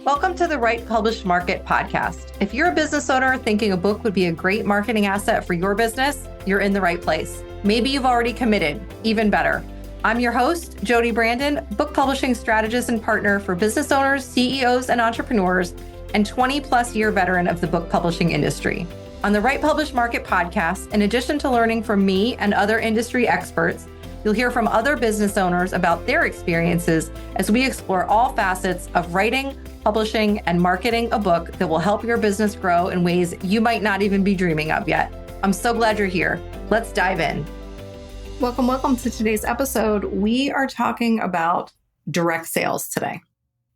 Welcome to the Write Publish Market podcast. If you're a business owner thinking a book would be a great marketing asset for your business, you're in the right place. Maybe you've already committed, even better. I'm your host, Jodi Brandon, book publishing strategist and partner for business owners, CEOs, and entrepreneurs, and 20 plus year veteran of the book publishing industry. On the Write Publish Market podcast, in addition to learning from me and other industry experts, you'll hear from other business owners about their experiences as we explore all facets of writing, publishing, and marketing a book that will help your business grow in ways you might not even be dreaming of yet. I'm so glad you're here. Let's dive in. Welcome to today's episode. We are talking about direct sales today.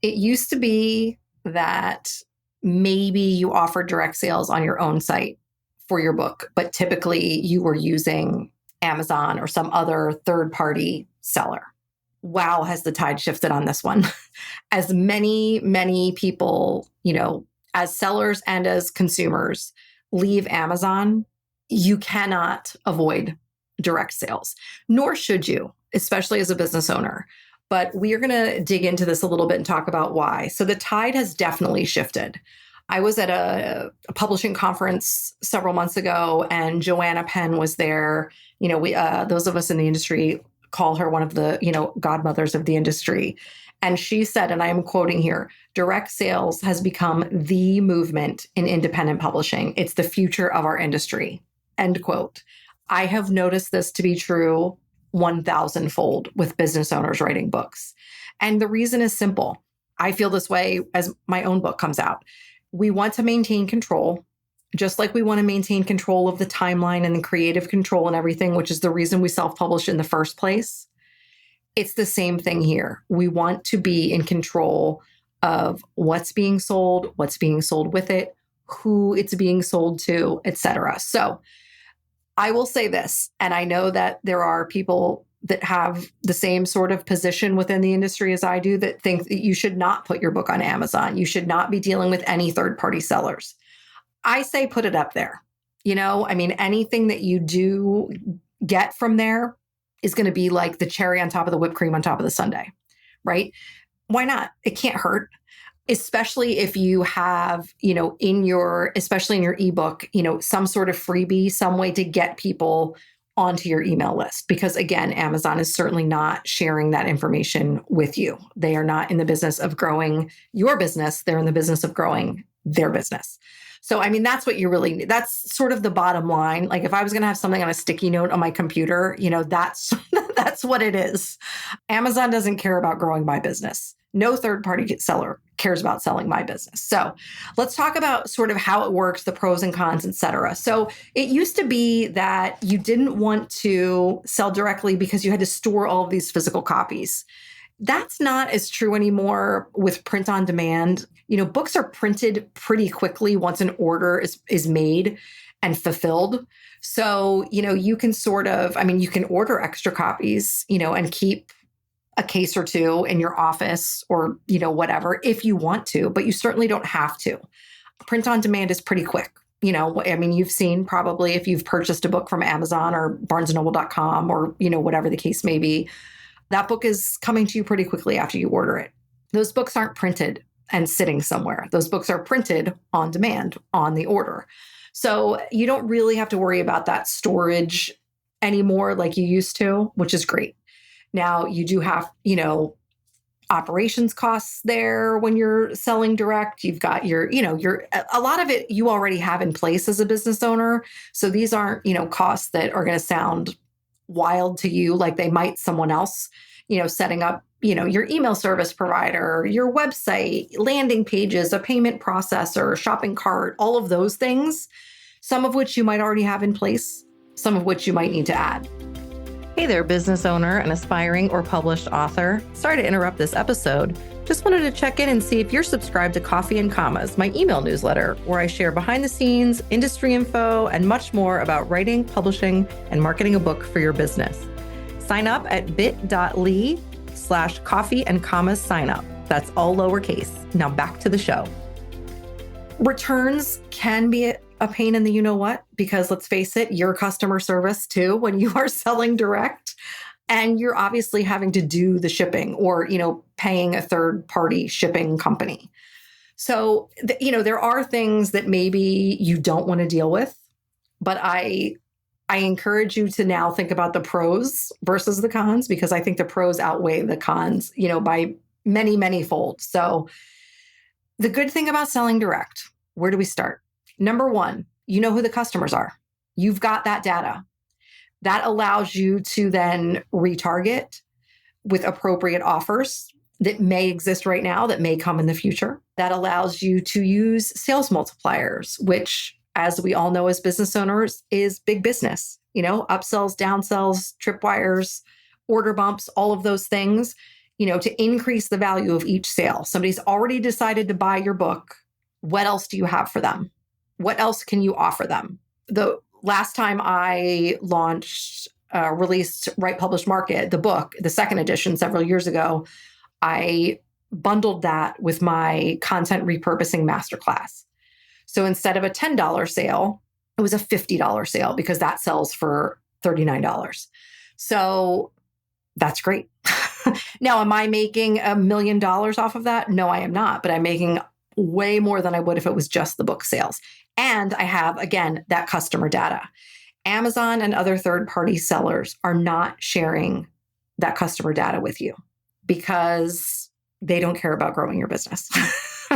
It used to be that maybe you offered direct sales on your own site for your book, but typically you were using Amazon or some other third-party seller. Wow, has the tide shifted on this one. As many people, as sellers and as consumers leave Amazon, you cannot avoid direct sales, nor should you, especially as a business owner. But we are going to dig into this a little bit and talk about why. So the tide has definitely shifted. I was at a publishing conference several months ago, and Joanna Penn was there. Those of us in the industry call her one of the, godmothers of the industry. And she said, and I am quoting here, direct sales has become the movement in independent publishing. It's the future of our industry, end quote. I have noticed this to be true 1,000-fold with business owners writing books. And the reason is simple. I feel this way as my own book comes out. We want to maintain control, just like we want to maintain control of the timeline and the creative control and everything, which is the reason we self-publish in the first place. It's the same thing here. We want to be in control of what's being sold with it, who it's being sold to, etc. So I will say this, and I know that there are people that have the same sort of position within the industry as I do that think that you should not put your book on Amazon. You should not be dealing with any third-party sellers. I say put it up there. Anything that you do get from there is going to be like the cherry on top of the whipped cream on top of the sundae, right? Why not? It can't hurt. Especially if you have, especially in your ebook, some sort of freebie, some way to get people onto your email list. Because again, Amazon is certainly not sharing that information with you. They are not in the business of growing your business. They're in the business of growing their business. So, that's what you really need. That's sort of the bottom line. Like if I was going to have something on a sticky note on my computer, that's what it is. Amazon doesn't care about growing my business. No third-party seller cares about selling my business. So let's talk about sort of how it works, the pros and cons, et cetera. So it used to be that you didn't want to sell directly because you had to store all of these physical copies. That's not as true anymore with print on demand. Books are printed pretty quickly once an order is made and fulfilled. So, you can you can order extra copies, and keep a case or two in your office or, whatever, if you want to, but you certainly don't have to. Print on demand is pretty quick. You've seen probably if you've purchased a book from Amazon or barnesandnoble.com or, whatever the case may be, that book is coming to you pretty quickly after you order it. Those books aren't printed and sitting somewhere. Those books are printed on demand, on the order. So you don't really have to worry about that storage anymore like you used to, which is great. Now you do have, operations costs there when you're selling direct. You've got a lot of it you already have in place as a business owner. So these aren't, costs that are going to sound wild to you like they might someone else, setting up, your email service provider, your website, landing pages, a payment processor, shopping cart, all of those things, some of which you might already have in place, some of which you might need to add. Hey there, business owner and aspiring or published author. Sorry to interrupt this episode. Just wanted to check in and see if you're subscribed to Coffee and Commas, my email newsletter, where I share behind the scenes, industry info, and much more about writing, publishing, and marketing a book for your business. Sign up at bit.ly/coffee and commas sign up. That's all lowercase. Now back to the show. Returns can be a pain in the you-know-what, because let's face it, your customer service too, when you are selling direct and you're obviously having to do the shipping or, paying a third-party shipping company. So, there are things that maybe you don't want to deal with, but I encourage you to now think about the pros versus the cons, because I think the pros outweigh the cons, by many, many fold. So the good thing about selling direct, where do we start? Number one, you know who the customers are. You've got that data. That allows you to then retarget with appropriate offers that may exist right now, that may come in the future. That allows you to use sales multipliers, which, as we all know as business owners, is big business. Upsells, downsells, tripwires, order bumps, all of those things, to increase the value of each sale. Somebody's already decided to buy your book. What else do you have for them? What else can you offer them? The last time I released Write, Publish, Market, the book, the second edition several years ago, I bundled that with my content repurposing masterclass. So instead of a $10 sale, it was a $50 sale because that sells for $39. So that's great. Now, am I making $1 million off of that? No, I am not, but I'm making way more than I would if it was just the book sales. And I have, again, that customer data. Amazon and other third-party sellers are not sharing that customer data with you because they don't care about growing your business,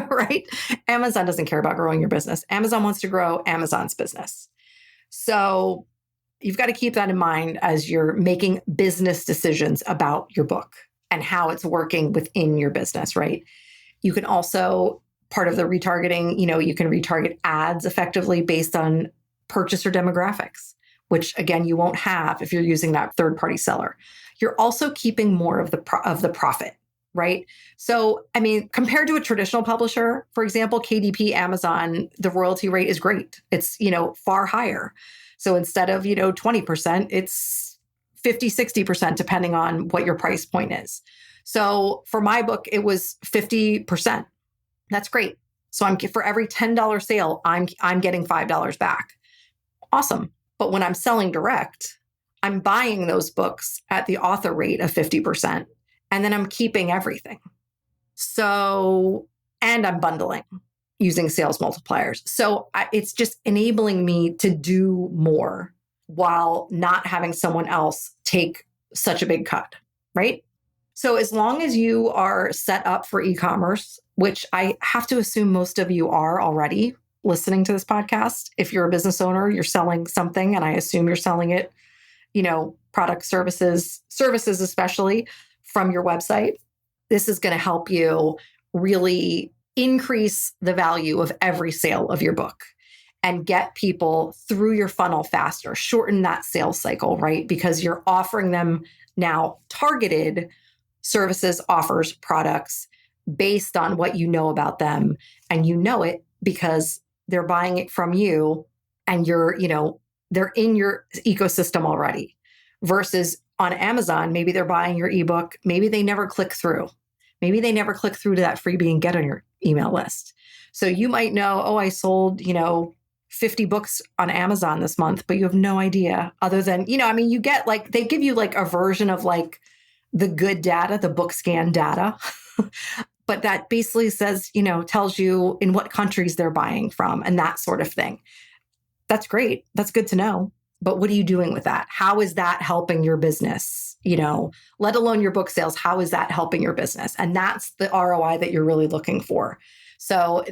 right? Amazon doesn't care about growing your business. Amazon wants to grow Amazon's business. So you've got to keep that in mind as you're making business decisions about your book and how it's working within your business, right? You can also, part of the retargeting, you can retarget ads effectively based on purchaser demographics, which again, you won't have if you're using that third-party seller. You're also keeping more of the profit, right? So, compared to a traditional publisher, for example, KDP, Amazon, the royalty rate is great. It's, far higher. So instead of, 20%, it's 50, 60%, depending on what your price point is. So for my book, it was 50%. That's great. So for every $10 sale, I'm getting $5 back. Awesome. But when I'm selling direct, I'm buying those books at the author rate of 50%, and then I'm keeping everything. So, and I'm bundling using sales multipliers. So it's just enabling me to do more while not having someone else take such a big cut, right? So as long as you are set up for e-commerce, which I have to assume most of you are already listening to this podcast. If you're a business owner, you're selling something, and I assume you're selling it, product, services especially from your website. This is going to help you really increase the value of every sale of your book and get people through your funnel faster, shorten that sales cycle, right? Because you're offering them now targeted services, offers, products based on what you know about them. And you know it because they're buying it from you and they're in your ecosystem already. Versus on Amazon, maybe they're buying your ebook. Maybe they never click through. Maybe they never click through to that freebie and get on your email list. So you might know, I sold, 50 books on Amazon this month, but you have no idea other than, you get they give you a version of the good data, the book scan data. But that basically says, tells you in what countries they're buying from and that sort of thing. That's great. That's good to know. But what are you doing with that? How is that helping your business? Let alone your book sales, how is that helping your business? And that's the ROI that you're really looking for. So,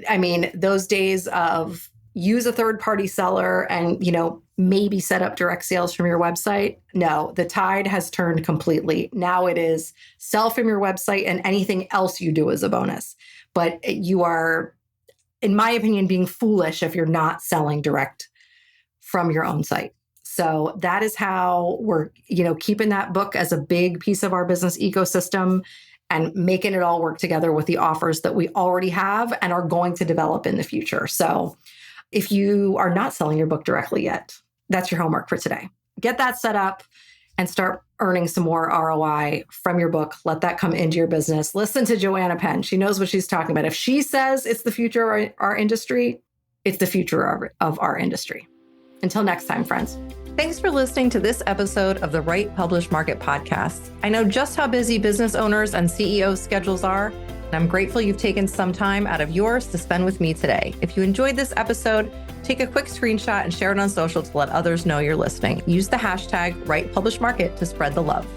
those days of use a third-party seller and, maybe set up direct sales from your website. No, the tide has turned completely. Now it is sell from your website and anything else you do is a bonus. But you are, in my opinion, being foolish if you're not selling direct from your own site. So that is how we're, keeping that book as a big piece of our business ecosystem and making it all work together with the offers that we already have and are going to develop in the future. So if you are not selling your book directly yet, that's your homework for today. Get that set up and start earning some more ROI from your book. Let that come into your business. Listen to Joanna Penn. She knows what she's talking about. If she says it's the future of our industry, it's the future of our industry. Until next time, friends. Thanks for listening to this episode of the Write, Publish, Market podcast. I know just how busy business owners and CEOs' schedules are, I'm grateful you've taken some time out of yours to spend with me today. If you enjoyed this episode, take a quick screenshot and share it on social to let others know you're listening. Use the hashtag #WritePublishMarket to spread the love.